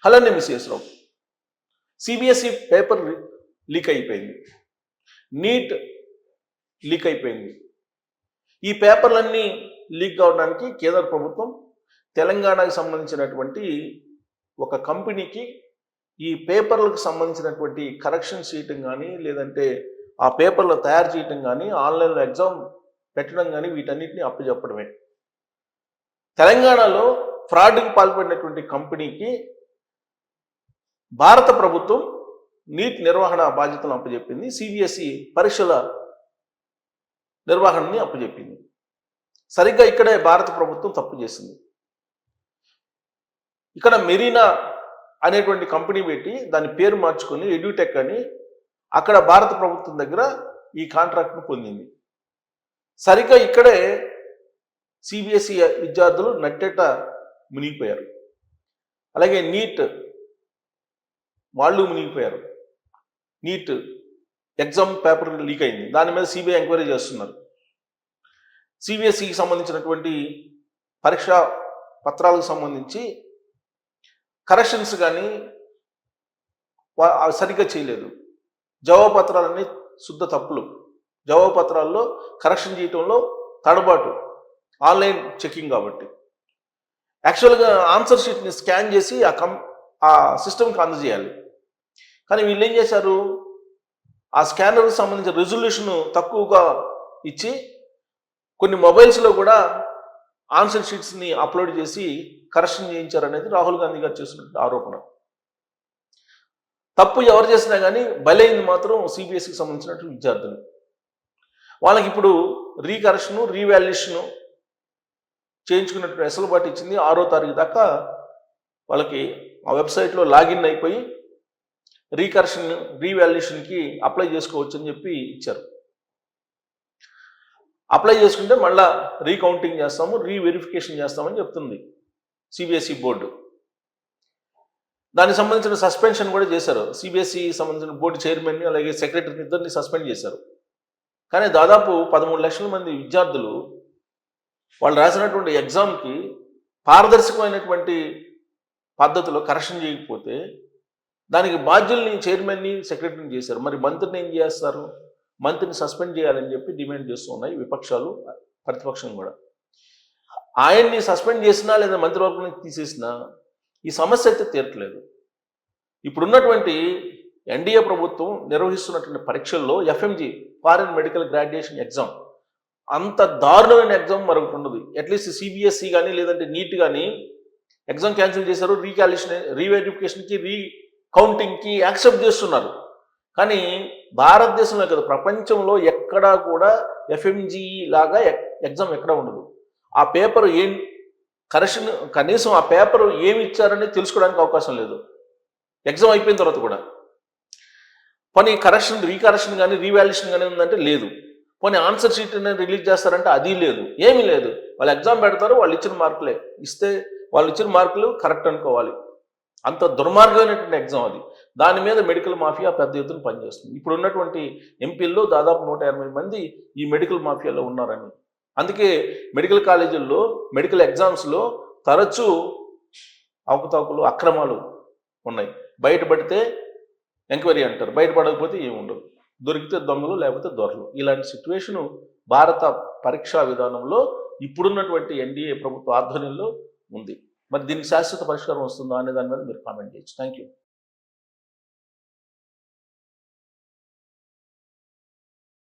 అలానే మిస్ఎస్ రావు CBSE paper leak అయిపోయింది, neat leak అయిపోయింది. ఈ పేపర్లన్నీ లీక్ కావడానికి కేంద్ర ప్రభుత్వం తెలంగాణకు సంబంధించినటువంటి ఒక కంపెనీకి ఈ పేపర్లకు సంబంధించినటువంటి కరెక్షన్ చేయటం కానీ, లేదంటే ఆ పేపర్లు తయారు చేయటం కానీ, ఆన్లైన్లో ఎగ్జామ్ పెట్టడం కానీ, వీటన్నిటిని అప్పచెప్పడమే. తెలంగాణలో ఫ్రాడ్కి పాల్పడినటువంటి కంపెనీకి భారత ప్రభుత్వం నీట్ నిర్వహణ బాధ్యతలను అప్పచెప్పింది, సిబిఎస్ఈ పరీక్షల నిర్వహణని అప్పచెప్పింది. సరిగ్గా ఇక్కడే భారత ప్రభుత్వం తప్పు చేసింది. ఇక్కడ మెరీనా అనేటువంటి కంపెనీ పెట్టి దాని పేరు మార్చుకొని ఎడ్యూటెక్ అని అక్కడ భారత ప్రభుత్వం దగ్గర ఈ కాంట్రాక్ట్ను పొందింది. సరిగ్గా ఇక్కడే సిబిఎస్ఈ విద్యార్థులు నట్టేట మునిగిపోయారు. అలాగే నీట్ వాళ్ళు మునిగిపోయారు. నీట్ ఎగ్జామ్ పేపర్ లీక్ అయింది, దాని మీద సిబిఐ ఎంక్వైరీ చేస్తున్నారు. సిబిఎస్ఈకి సంబంధించినటువంటి పరీక్షా పత్రాలకు సంబంధించి కరెక్షన్స్ కానీ సరిగ్గా చేయలేదు. జవాబు పత్రాలన్నీ శుద్ధ తప్పులు. జవాబు పత్రాల్లో కరెక్షన్ చేయటంలో తడబాటు, ఆన్లైన్ చెకింగ్ కాబట్టి. యాక్చువల్గా ఆన్సర్ షీట్ని స్కాన్ చేసి ఆ సిస్టమ్కి అందజేయాలి. కానీ వీళ్ళు ఏం చేశారు, ఆ స్కానర్కి సంబంధించిన రెజల్యూషన్ తక్కువగా ఇచ్చి కొన్ని మొబైల్స్లో కూడా ఆన్సర్ షీట్స్ని అప్లోడ్ చేసి కరెక్షన్ చేయించారనేది రాహుల్ గాంధీ గారు చేసినటువంటి ఆరోపణ. తప్పు ఎవరు చేసినా కానీ బలైంది మాత్రం సిబిఎస్ఈకి సంబంధించినటువంటి విద్యార్థులు. వాళ్ళకి ఇప్పుడు రీకరెక్షను, రీవాల్యుయేషను చేయించుకున్నట్టు వెసులుబాటు ఇచ్చింది. 6వ తారీఖు దాకా వాళ్ళకి ఆ వెబ్సైట్లో లాగిన్ అయిపోయి రీకరెక్షన్, రీవాల్యుయేషన్కి అప్లై చేసుకోవచ్చు అని చెప్పి ఇచ్చారు. అప్లై చేసుకుంటే మళ్ళా రీకౌంటింగ్ చేస్తాము, రీవెరిఫికేషన్ చేస్తామని చెప్తుంది సిబిఎస్ఈ బోర్డు. దానికి సంబంధించిన సస్పెన్షన్ కూడా చేశారు. సిబిఎస్ఈ సంబంధించిన బోర్డు చైర్మన్ని అలాగే సెక్రటరీని ఇద్దరిని సస్పెండ్ చేశారు. కానీ దాదాపు 13 లక్షల మంది విద్యార్థులు వాళ్ళు రాసినటువంటి ఎగ్జామ్కి పారదర్శకమైనటువంటి పద్ధతిలో కరెక్షన్ చేయకపోతే దానికి బాధ్యుల్ని చైర్మన్ని, సెక్రటరీని చేశారు. మరి మంత్రిని ఏం చేస్తారు? మంత్రిని సస్పెండ్ చేయాలని చెప్పి డిమాండ్ చేస్తూ ఉన్నాయి విపక్షాలు, ప్రతిపక్షం కూడా. ఆయన్ని సస్పెండ్ చేసినా లేదా మంత్రివర్గం తీసేసినా ఈ సమస్య అయితే తీరట్లేదు. ఇప్పుడున్నటువంటి ఎన్డీఏ ప్రభుత్వం నిర్వహిస్తున్నటువంటి పరీక్షల్లో FMG, foreign medical graduation exam, అంత దారుణమైన ఎగ్జామ్ మరొకటి ఉండదు. అట్లీస్ట్ సిబిఎస్ఈ కానీ లేదంటే నీట్ కానీ ఎగ్జామ్ క్యాన్సిల్ చేశారు, రీవెరిఫికేషన్కి, రీకౌంటింగ్కి యాక్సెప్ట్ చేస్తున్నారు. కానీ భారతదేశంలో కదా, ప్రపంచంలో ఎక్కడా కూడా ఎఫ్ఎంజీ లాగా ఎగ్జామ్ ఎక్కడా ఉండదు. ఆ పేపర్ ఏం కరెక్షన్, కనీసం ఆ పేపర్ ఏమి ఇచ్చారని తెలుసుకోవడానికి అవకాశం లేదు ఎగ్జామ్ అయిపోయిన తర్వాత కూడా. పోనీ కరెక్షన్, రీకరెక్షన్ కానీ రీవాల్యుయేషన్ కానీ ఉందంటే లేదు. పోనీ ఆన్సర్ షీట్ రిలీజ్ చేస్తారంటే అది లేదు, ఏమీ లేదు. వాళ్ళు ఎగ్జామ్ పెడతారు, వాళ్ళు ఇచ్చిన మార్కులే ఇస్తే వాళ్ళు ఇచ్చిన మార్కులు కరెక్ట్ అనుకోవాలి. అంత దుర్మార్గమైనటువంటి ఎగ్జామ్ అది. దాని మీద మెడికల్ మాఫియా పెద్ద ఎత్తున పనిచేస్తుంది. ఇప్పుడు ఉన్నటువంటి ఎంపీల్లో దాదాపు 180 మంది ఈ మెడికల్ మాఫియాలో ఉన్నారని. అందుకే మెడికల్ కాలేజీల్లో, మెడికల్ ఎగ్జామ్స్లో తరచూ అవకతవకలు, అక్రమాలు ఉన్నాయి. బయటపడితే ఎంక్వైరీ అంటారు, బయటపడకపోతే ఏమి ఉండదు. దొరికితే దొంగలు, లేకపోతే దొరలు. ఇలాంటి సిచ్యువేషను భారత పరీక్షా విధానంలో ఇప్పుడున్నటువంటి ఎన్డీఏ ప్రభుత్వ ఆధ్వర్యంలో ఉంది. మరి దీనికి శాశ్వత పరిష్కారం వస్తుందా అనే దాని మీద మీరు కామెంట్ చేయొచ్చు. Thank you.